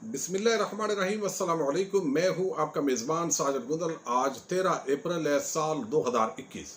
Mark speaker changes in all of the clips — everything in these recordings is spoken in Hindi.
Speaker 1: बिस्मिल्लाहिर्रहमानिर्रहीम। अस्सलाम वालेकुम। मैं हूं आपका मेज़बान साजिद गुंदल। आज 13 अप्रैल है साल 2021।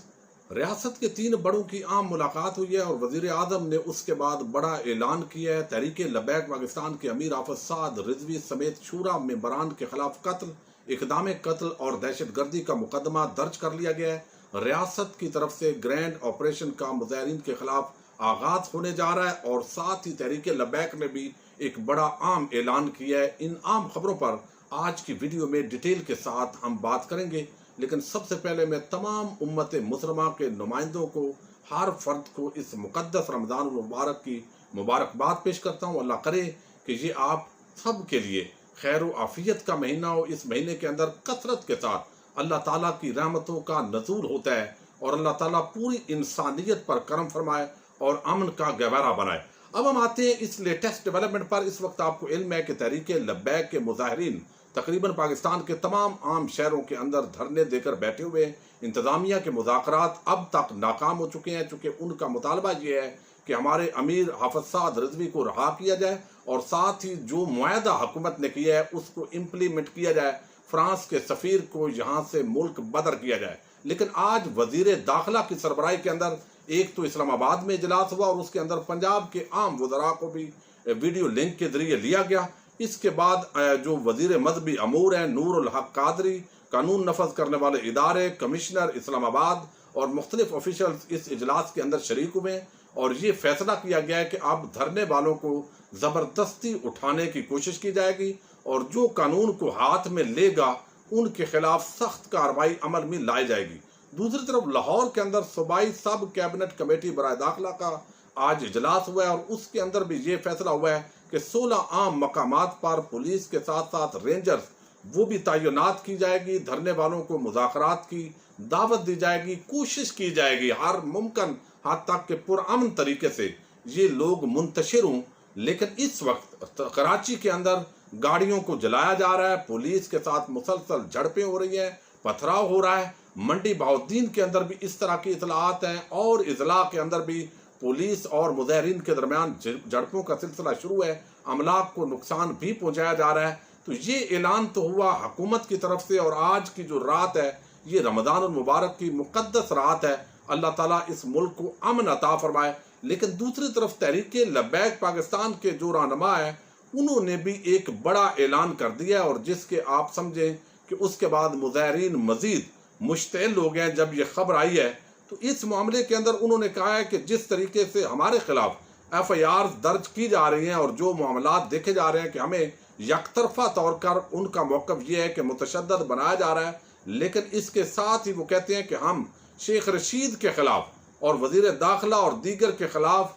Speaker 1: रियासत के 3 बड़ों की आम मुलाकात हुई है और वजीर आजम ने उसके बाद बड़ा ऐलान किया है। तहरीक लब्बैक पाकिस्तान के अमीर हाफिज साद रिजवी समेत शूरा मेंबरान के खिलाफ कत्ल, इक़दाम कत्ल और दहशत गर्दी का मुकदमा दर्ज कर लिया गया है। रियासत की तरफ से ग्रैंड ऑपरेशन का मुजाहिरीन के खिलाफ आगाज होने जा रहा है और साथ ही तहरीक लब्बैक ने भी एक बड़ा आम ऐलान किया है। इन आम खबरों पर आज की वीडियो में डिटेल के साथ हम बात करेंगे, लेकिन सबसे पहले मैं तमाम उम्मत मुसलमा के नुमाइंदों को, हर फर्द को इस मुकद्दस रमज़ान मुबारक की मुबारकबाद पेश करता हूँ। अल्लाह करे कि ये आप सब के लिए खैर व आफियत का महीना हो। इस महीने के अंदर कसरत के साथ अल्लाह ताला की रहमतों का नज़ूल होता है और अल्लाह ताला पूरी इंसानियत पर करम फरमाए और अमन का गहवारा बनाए। अब हम आते हैं इस लेटेस्ट डेवलपमेंट पर। इस वक्त आपको इल्म है कि तहरीक लब्बैक के मुजाहिरीन तकरीबन पाकिस्तान के तमाम आम शहरों के अंदर धरने देकर बैठे हुए हैं। इंतजामिया के मुज़ाकरात अब तक नाकाम हो चुके हैं, चूँकि उनका मुतालबा ये है कि हमारे अमीर हाफिज साद रिजवी को रहा किया जाए और साथ ही जो मुआहदा हुकूमत ने किया है उसको इम्प्लीमेंट किया जाए। फ्रांस के सफ़ीर को यहाँ से मुल्क बदर किया जाए। लेकिन आज वजीर दाखिला की सरबराही के अंदर एक तो इस्लामाबाद में इजलास हुआ और उसके अंदर पंजाब के आम वज़रा को भी वीडियो लिंक के जरिए लिया गया। इसके बाद जो वजीर मजहबी अमूर हैं नूरुल हक कादरी, कानून नफज करने वाले इदारे, कमिश्नर इस्लामाबाद और मुख्तलिफ ऑफिशल्स इस इजलास के अंदर शरीक हुए और ये फैसला किया गया है कि अब धरने वालों को ज़बरदस्ती उठाने की कोशिश की जाएगी और जो कानून को हाथ में लेगा उनके खिलाफ सख्त कार्रवाई अमल में लाई जाएगी। दूसरी तरफ लाहौर के अंदर सूबाई सब कैबिनेट कमेटी बराए दाखिला का आज इजलास हुआ है और उसके अंदर भी ये फैसला हुआ है कि 16 आम मकामात पर पुलिस के साथ साथ रेंजर्स वो भी तैनात की जाएगी। धरने वालों को मुज़ाकरात की दावत दी जाएगी, कोशिश की जाएगी हर मुमकिन हद तक के पुरअमन तरीके से ये लोग मुंतशिर हों। लेकिन इस वक्त कराची के अंदर गाड़ियों को जलाया जा रहा है, पुलिस के साथ मुसलसल झड़पें हो रही हैं, पथराव हो रहा है। मंडी बहाउद्दीन के अंदर भी इस तरह की इतलात हैं और इजला के अंदर भी पुलिस और मुजाहिरीन के दरमियान झड़पों का सिलसिला शुरू है। अमलाक को नुकसान भी पहुंचाया जा रहा है। तो ये ऐलान तो हुआ हुकूमत की तरफ से और आज की जो रात है ये रमज़ान मुबारक की मुक़द्दस रात है। अल्लाह ताला इस मुल्क को अमन अता फरमाए। लेकिन दूसरी तरफ तहरीक लब्बैक पाकिस्तान के जो रहनुमा है उन्होंने भी एक बड़ा ऐलान कर दिया और जिसके आप समझें कि उसके बाद मुजाहिरीन मजीद मुश्तइल हो गए। जब ये खबर आई है तो इस मामले के अंदर उन्होंने कहा है कि जिस तरीके से हमारे खिलाफ FIR दर्ज की जा रही हैं और जो मामलात देखे जा रहे हैं कि हमें यकतरफा तौर पर उनका मौक़िफ़ ये है कि मुतशद्दद बनाया जा रहा है। लेकिन इसके साथ ही वो कहते हैं कि हम शेख रशीद के खिलाफ और वजीर दाखिला और दीगर के खिलाफ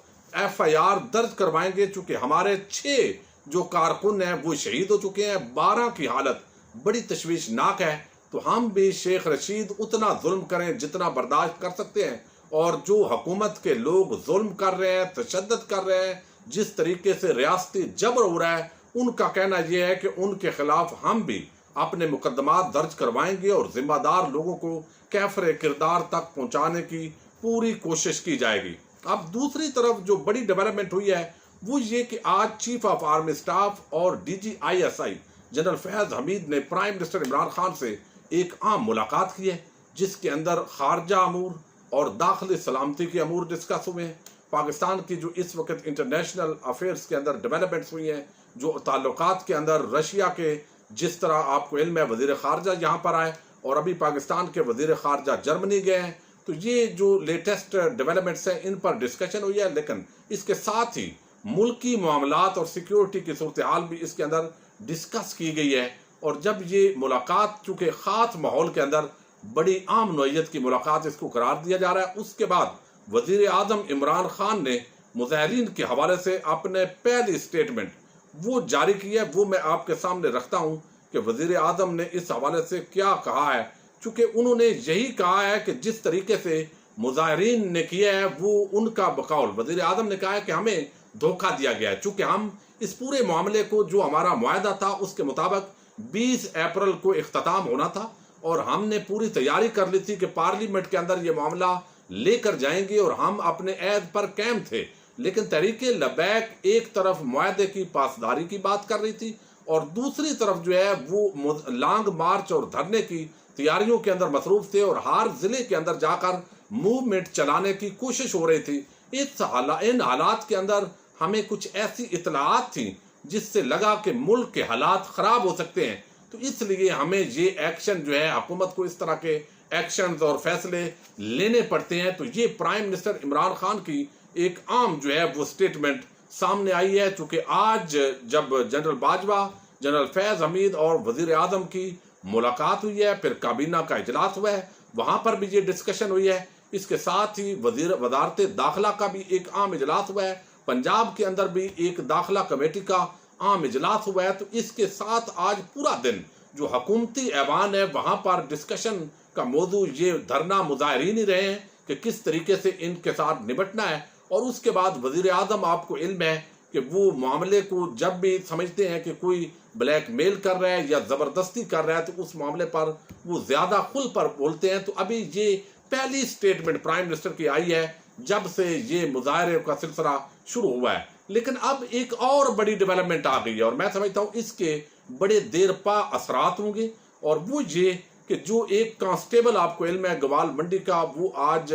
Speaker 1: FIR दर्ज करवाएंगे, चूँकि हमारे 6 जो कारकुन हैं वो शहीद हो चुके हैं। 12 की हालत बड़ी तशवीशनाक है। तो हम भी शेख रशीद उतना जुल्म करें जितना बर्दाश्त कर सकते हैं और जो हुकूमत के लोग जुल्म कर रहे हैं, तशद्दुद कर रहे हैं, जिस तरीके से रियासती जबर हो रहा है, उनका कहना यह है कि उनके खिलाफ हम भी अपने मुकदमात दर्ज करवाएंगे और जिम्मेदार लोगों को कैफरे किरदार तक पहुँचाने की पूरी कोशिश की जाएगी। अब दूसरी तरफ जो बड़ी डेवलपमेंट हुई है वो ये कि आज चीफ ऑफ आर्मी स्टाफ और DGISI जनरल फैज़ हमीद ने प्राइम मिनिस्टर इमरान खान से एक आम मुलाकात की है जिसके अंदर खारजा अमूर और दाखिली सलामती के अमूर डिस्कस हुए हैं। पाकिस्तान की जो इस वक्त इंटरनेशनल अफेयर्स के अंदर डेवलपमेंट्स हुई हैं, जो ताल्लुकात के अंदर रशिया के जिस तरह आपको इल्म है वज़ीर ख़ारजा यहाँ पर आए और अभी पाकिस्तान के वज़ीर ख़ारजा जर्मनी गए हैं। तो ये जो लेटेस्ट डेवलपमेंट्स हैं इन पर डिस्कशन हुई है। लेकिन इसके साथ ही मुल्की मामलात और सिक्योरिटी की सूरत हाल भी इसके अंदर डिस्कस की गई है। और जब ये मुलाकात चूँकि ख़ास माहौल के अंदर बड़ी आम नौइयत की मुलाकात इसको करार दिया जा रहा है, उसके बाद वज़ीर आज़म इमरान खान ने मुजाहिरीन के हवाले से अपने पहली स्टेटमेंट वो जारी की है। वो मैं आपके सामने रखता हूँ कि वज़ीर आज़म ने इस हवाले से क्या कहा है। चूँकि उन्होंने यही कहा है कि जिस तरीके से मुजाहिरीन ने किया है वो उनका बकौल वज़ीर आज़म ने कहा है कि हमें धोखा दिया गया है। चूँकि हम इस पूरे मामले को जो हमारा मुआहदा था उसके मुताबिक 20 अप्रैल को इख्तिताम होना था और हमने पूरी तैयारी कर ली थी कि पार्लियामेंट के अंदर ये मामला लेकर जाएंगे और हम अपने ऐद पर कायम थे। लेकिन तहरीक लब्बैक एक तरफ मुआहदे की पासदारी की बात कर रही थी और दूसरी तरफ जो है वो लॉन्ग मार्च और धरने की तैयारियों के अंदर मसरूफ थे और हर जिले के अंदर जाकर मूवमेंट चलाने की कोशिश हो रही थी। इन हालात के अंदर हमें कुछ ऐसी इतलाआत थी जिससे लगा कि मुल्क के हालात खराब हो सकते हैं, तो इसलिए हमें ये एक्शन जो है, हुकूमत को इस तरह के एक्शन और फैसले लेने पड़ते हैं। तो ये प्राइम मिनिस्टर इमरान खान की एक आम जो है वो स्टेटमेंट सामने आई है। चूंकि आज जब जनरल बाजवा, जनरल फैज हमीद और वजीर आजम की मुलाकात हुई है, फिर काबीना का इजलास हुआ है, वहां पर भी ये डिस्कशन हुई है। इसके साथ ही वजारत दाखिला का भी एक आम इजलास हुआ है, पंजाब के अंदर भी एक दाखिला कमेटी का आम इजलास हुआ है। तो इसके साथ आज पूरा दिन जो हुकूमती ऐवान है वहां पर डिस्कशन का मौजू ये धरना मुजाहिरीन ही रहे हैं कि किस तरीके से इनके साथ निपटना है। और उसके बाद वजीर आजम, आपको इल्म है कि वो मामले को जब भी समझते हैं कि कोई ब्लैकमेल कर रहा है या ज़बरदस्ती कर रहा है तो उस मामले पर वो ज़्यादा खुल पर बोलते हैं। तो अभी ये पहली स्टेटमेंट प्राइम मिनिस्टर की आई है जब से ये मुजाहरे का सिलसिला शुरू हुआ है। लेकिन अब एक और बड़ी डेवलपमेंट आ गई है और मैं समझता हूँ इसके बड़े देर पा असरात होंगे। और वो ये कि जो एक कांस्टेबल, आपको इल्म है गवाल मंडी का, वो आज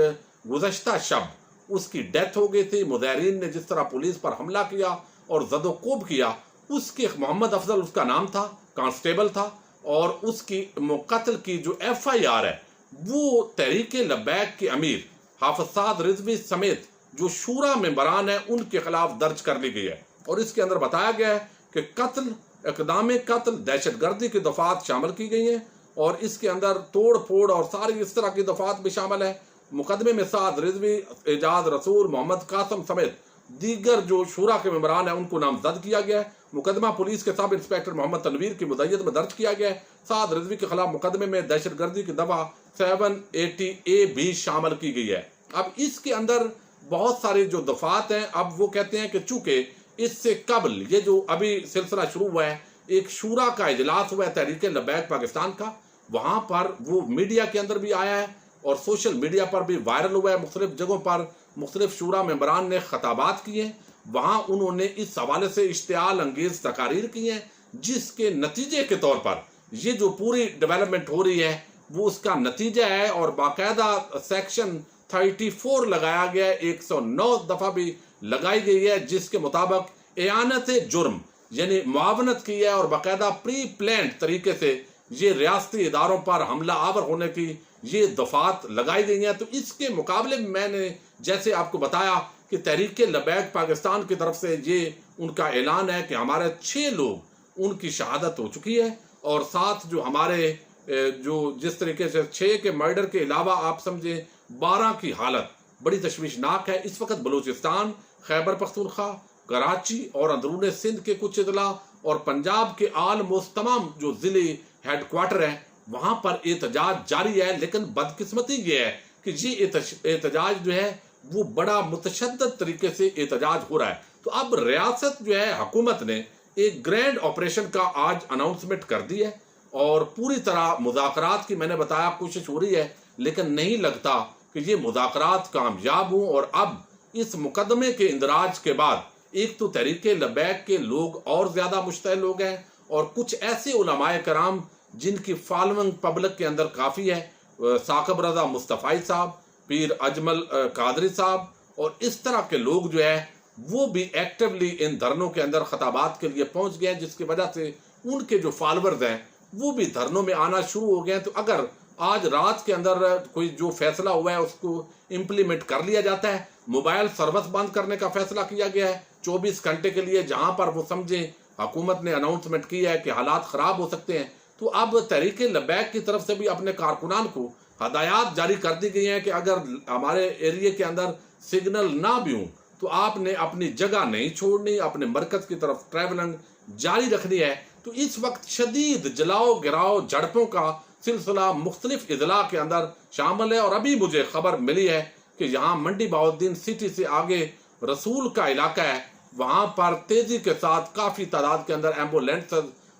Speaker 1: गुज़श्ता शब उसकी डेथ हो गई थी। मुजाहिरीन ने जिस तरह पुलिस पर हमला किया और जदोकोब किया, उसके मोहम्मद अफजल उसका नाम था, कांस्टेबल था, और उसकी कत्ल की जो FIR है वो तहरीक लब्बैक के अमीर हाफिज साद रिजवी समेत जो शूरा मेंबरान है उनके खिलाफ दर्ज कर ली गई है। और इसके अंदर बताया गया है कि कत्ल, इक़दाम कत्ल, दहशतगर्दी की दफात शामिल की गई हैं और इसके अंदर तोड़ फोड़ और सारी इस तरह की दफात भी शामिल है। मुकदमे में साद रिजवी, एजाज रसूल, मोहम्मद कासम समेत दीगर जो शूरा के मेंबरान है उनको नामजद किया गया है। मुकदमा पुलिस के सब इंस्पेक्टर मोहम्मद तनवीर की मुदय्यत में दर्ज किया गया है। साद रिजवी के खिलाफ मुकदमे में दहशतगर्दी की दफा 780A भी शामिल की गई है। अब इसके अंदर बहुत सारी जो दफात हैं, अब वो कहते हैं कि चूंकि इससे कबल ये जो अभी सिलसिला शुरू हुआ है, एक शूरा का इजलास हुआ है तहरीक लब्बैक पाकिस्तान का, वहां पर वो मीडिया के अंदर भी आया है और सोशल मीडिया पर भी वायरल हुआ है। मुख्तलिफ जगहों पर मुख्तलिफ शूरा मेंबरान ने खताबात किए हैं, वहां उन्होंने इस हवाले से इश्तियाल अंगेज तकारीर की हैं, जिसके नतीजे के तौर पर ये जो पूरी डेवलपमेंट हो रही है वो उसका नतीजा है। और बाकायदा सेक्शन 34 लगाया गया है, 109 दफा भी लगाई गई है, जिसके मुताबिक एआनत जुर्म यानी मुआवनत की है और बाकायदा प्री प्लान्ड तरीके से ये रियासती इदारों पर हमला आवर होने की ये दफात लगाई गई हैं। तो इसके मुकाबले में मैंने जैसे आपको बताया कि तहरीक लब्बैक पाकिस्तान की तरफ से ये उनका ऐलान है कि हमारे 6 लोग उनकी शहादत हो चुकी है और साथ जो हमारे जो जिस तरीके से 6 के मर्डर के अलावा आप समझे 12 की हालत बड़ी तशवीशनाक है। इस वक्त बलूचिस्तान, खैबर पख्तूनख्वा, कराची और अंदरून सिंध के कुछ अजला और पंजाब के आलमोस्ट तमाम जो जिले हेडक्वार्टर है वहां पर एहतजाज जारी है। लेकिन बदकिस्मती ये है कि ये एहतजाज जो है वो बड़ा मुतशद्दद तरीके से एहतजाज हो रहा है। तो अब रियासत जो है, हुकूमत ने एक ग्रैंड ऑपरेशन का आज अनाउंसमेंट कर दी है और पूरी तरह मुज़ाकरात की मैंने बताया कोशिश हो रही है, लेकिन नहीं लगता कि ये मुज़ाकरात कामयाब हों। और अब इस मुकदमे के इंदराज के बाद एक तो तहरीक लब्बैक के लोग और ज्यादा मुश्तइल हो गए और कुछ ऐसे उलमाए कराम जिनकी फॉलोइंग पब्लिक के अंदर काफ़ी है, साकिब रजा मुस्तफ़ाई साहब, पीर अजमल कादरी साहब और इस तरह के लोग जो है वो भी एक्टिवली इन धरनों के अंदर खताबात के लिए पहुंच गए हैं, जिसकी वजह से उनके जो फॉलोअर्स हैं वो भी धरनों में आना शुरू हो गए हैं। तो अगर आज रात के अंदर कोई जो फैसला हुआ है उसको इम्प्लीमेंट कर लिया जाता है, मोबाइल सर्विस बंद करने का फैसला किया गया है 24 घंटे के लिए, जहां पर वो समझे हुकूमत ने अनाउंसमेंट की है कि हालात ख़राब हो सकते हैं, तो अब तहरीक लब्बैक की तरफ से भी अपने कारकुनान को हदायत जारी कर दी गई हैं कि अगर हमारे एरिया के अंदर सिग्नल ना भी हों तो आपने अपनी जगह नहीं छोड़नी, अपने मरकज की तरफ ट्रैवलिंग जारी रखनी है। तो इस वक्त शदीद जलाओ गिराओ झड़पों का सिलसिला मुख्तलिफ इजला के अंदर शामिल है। और अभी मुझे खबर मिली है कि यहाँ मंडी बहाउद्दीन सिटी से आगे रसूल का इलाका है, वहाँ पर तेजी के साथ काफ़ी तादाद के अंदर एम्बुलेंस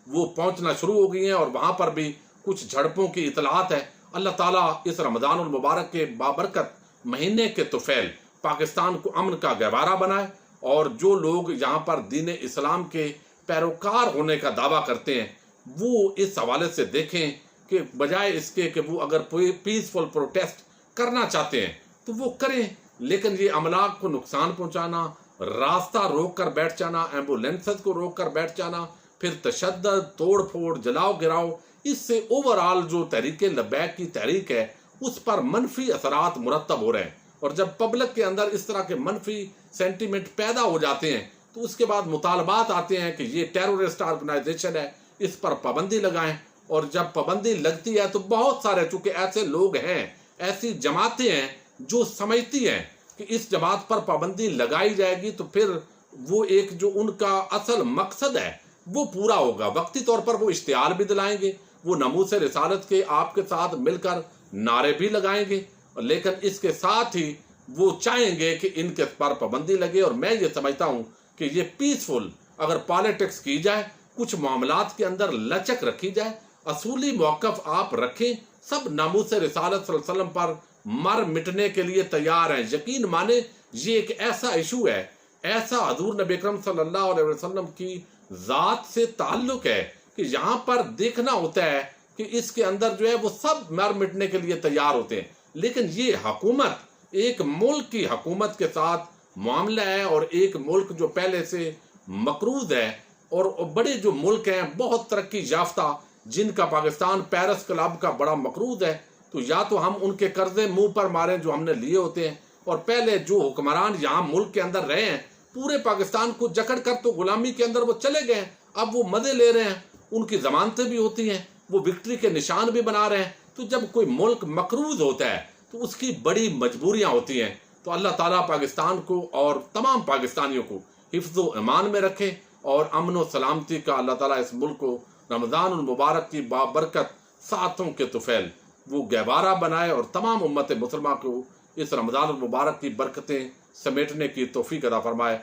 Speaker 1: वो पहुँचना शुरू हो गई हैं और वहाँ पर भी कुछ झड़पों की इतलात है। अल्लाह ताला इस रमज़ानुल मुबारक के बाबरकत महीने के तुफैल पाकिस्तान को अमन का गहवारा बनाए और जो लोग यहाँ पर दीन इस्लाम के पैरोकार होने का दावा करते हैं, वो इस हवाले से देखें कि बजाय इसके कि वो अगर पीसफुल प्रोटेस्ट करना चाहते हैं तो वो करें, लेकिन ये अमलाक को नुकसान पहुंचाना, रास्ता रोक कर बैठ जाना, एम्बुलेंसेस को रोक कर बैठ जाना, फिर तशद्दुद, तोड़ फोड़, जलाओ गिराओ, इससे ओवरऑल जो तहरीक लब्बैक की तहरीक है उस पर मनफी असरात मुरतब हो रहे हैं। और जब पब्लिक के अंदर इस तरह के मनफी सेंटीमेंट पैदा हो जाते हैं तो उसके बाद मुतालबात आते हैं कि ये टेररिस्ट ऑर्गेनाइजेशन है, इस पर पाबंदी लगाएं। और जब पाबंदी लगती है तो बहुत सारे, चूंकि ऐसे लोग हैं, ऐसी जमातें हैं जो समझती हैं कि इस जमात पर पाबंदी लगाई जाएगी तो फिर वो एक जो उनका असल मकसद है वो पूरा होगा। वक्ती तौर पर वो इश्तिहार भी दिलाएंगे, वो नमूस रिसालत के आपके साथ मिलकर नारे भी लगाएंगे, लेकिन इसके साथ ही वो चाहेंगे कि इनके पर पाबंदी लगे। और मैं ये समझता हूँ कि ये पीसफुल अगर पॉलिटिक्स की जाए, कुछ मामलात के अंदर लचक रखी जाए, असूली मौक़िफ़ आप रखें, सब नामूस रिसालत सल्लल्लाहु अलैहि वसल्लम पर मर मिटने के लिए तैयार हैं। यकीन माने ये एक ऐसा इशू है, ऐसा हजूर नबी अकरम सल्लल्लाहु अलैहि वसल्लम की ज़ात से ताल्लुक है कि यहाँ पर देखना होता है कि इसके अंदर जो है वो सब मर मिटने के लिए तैयार होते हैं। लेकिन ये हुकूमत एक मुल्क की हुकूमत के साथ मामला है, और एक मुल्क जो पहले से मकरूज है, और बड़े जो मुल्क हैं बहुत तरक्की याफ्ता, जिनका पाकिस्तान पेरिस क्लब का बड़ा मकरूज है, तो या तो हम उनके कर्जे मुंह पर मारें जो हमने लिए होते हैं, और पहले जो हुक्मरान यहाँ मुल्क के अंदर रहे हैं पूरे पाकिस्तान को जकड़ कर तो गुलामी के अंदर वो चले गए हैं, अब वो मजे ले रहे हैं, उनकी जमानतें भी होती हैं, वो विक्ट्री के निशान भी बना रहे हैं। तो जब कोई मुल्क मकरूज होता है तो उसकी बड़ी मजबूरियां होती हैं। तो अल्लाह ताला पाकिस्तान को और तमाम पाकिस्तानियों को हिफ्ज़ व ईमान में रखे, और अमन व सलामती का अल्लाह ताला इस मुल्क को रमज़ान मुबारक की बाबरकत सातों के तुफैल वो गहवारा बनाए, और तमाम उम्मत मुसलमान को इस रमज़ान मुबारक की बरकतें समेटने की तौफीक अता फरमाए।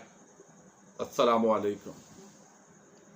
Speaker 1: अस्सलामु अलैकुम।